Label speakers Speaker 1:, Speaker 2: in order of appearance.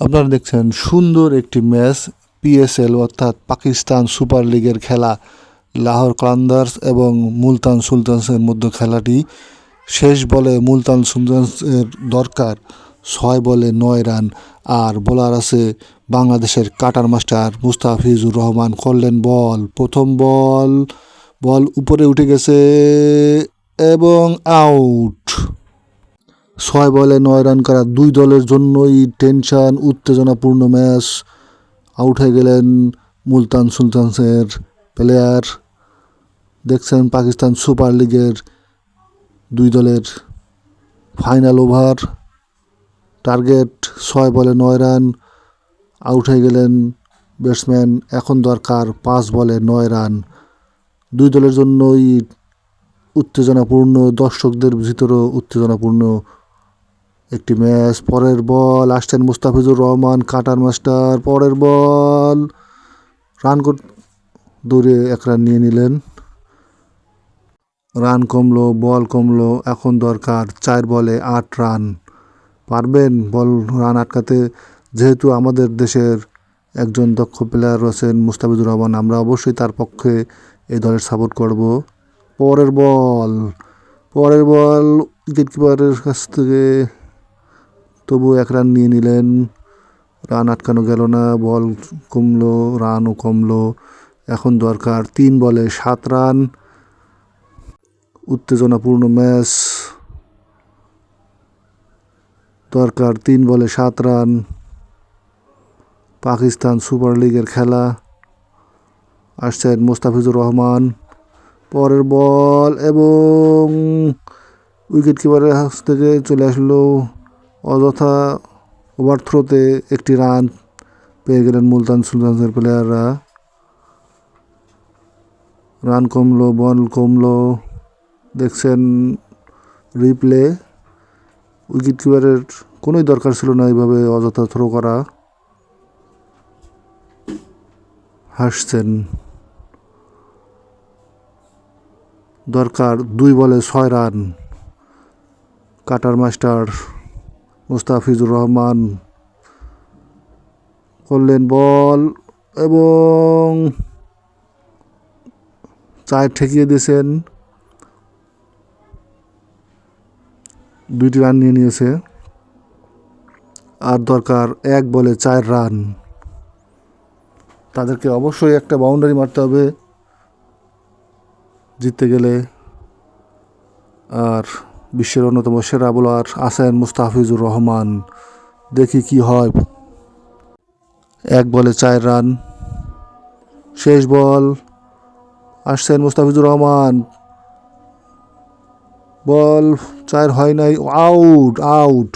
Speaker 1: আপনারা দেখছেন সুন্দর একটি ম্যাচ পিএসএল অর্থাৎ পাকিস্তান সুপার লিগের খেলা লাহোর কালান্দার্স এবং মুলতান সুলতানসের মধ্যে খেলাটি শেষ বলে মুলতান সুলতানসের দরকার 6 বলে 9 রান আর বোলার আছে বাংলাদেশের কাটার মাস্টার মুস্তাফিজুর রহমান করলেন বল প্রথম বল উপরে উঠে গেছে এবং আউট 6 বলে 9 রান করা দুই দলের জন্যই টেনশন উত্তেজনাপূর্ণ ম্যাচ আউট হয়ে গেলেন মুলতান সুলতানসের প্লেয়ার। দেখছেন পাকিস্তান সুপার লিগের দুই দলের ফাইনাল ওভার টার্গেট 6 বলে 9 রান আউট হয়ে গেলেন ব্যাটসম্যান। এখন দরকার 5 বলে 9 রান। দুই দলের জন্যই উত্তেজনাপূর্ণ, দর্শকদের ভিতরেও উত্তেজনাপূর্ণ একটি ম্যাচ। পরের বল আসছেন মুস্তাফিজুর রহমান কাটার মাস্টার, পরের বল রান দৌড়ে 1 রান নিয়ে নিলেন। রান কমলো, বল কমলো, এখন দরকার 4 বলে 8 রান। পারবেন বল রান আটকাতে? যেহেতু আমাদের দেশের একজন দক্ষ প্লেয়ার রয়েছেন মুস্তাফিজুর রহমান, আমরা অবশ্যই তার পক্ষে এই দলের সাপোর্ট করব। পরের বল উইকেট কিপারের কাছ থেকে তবু 1 রান নিয়ে নিলেন। রান আটকানো গেল না, বল কমলো, রানও কমলো। এখন দরকার 3 বলে 7 রান। উত্তেজনাপূর্ণ ম্যাচ, দরকার 3 বলে 7 রান। পাকিস্তান সুপার লিগের খেলা। আসছেন মুস্তাফিজুর রহমান, পরের বল এবং উইকেট কিপারের কাছ থেকে চলে আসলো অযথা ওভারথ্রোতে একটি রান পেয়ে গেলেন মুলতান সুলতানসের প্লেয়াররা। রান কমলো, বল কমলো। দেখছেন রিপ্লে, উইকেট কিপারের কোনোই দরকার ছিল না এইভাবে অযথা থ্রো করা। হাসছেন। দরকার 2 বলে 6 run. Cutter master Mustafizur Rahman করলেন বল এবং 4 ঠেকিয়ে দিয়েছেন। 2টি রান নিয়ে নিয়েছে। আর দরকার 1 বলে 4 রান। তাদেরকে অবশ্যই একটা বাউন্ডারি মারতে হবে জিততে গেলে। আর বিশ্বের অন্যতম সেরা বোলার আছেন মুস্তাফিজুর রহমান, দেখি কি হয়। 1 বলে 4 রান। শেষ বল আসছেন মুস্তাফিজুর রহমান, বল 4 হয় নাই, আউট।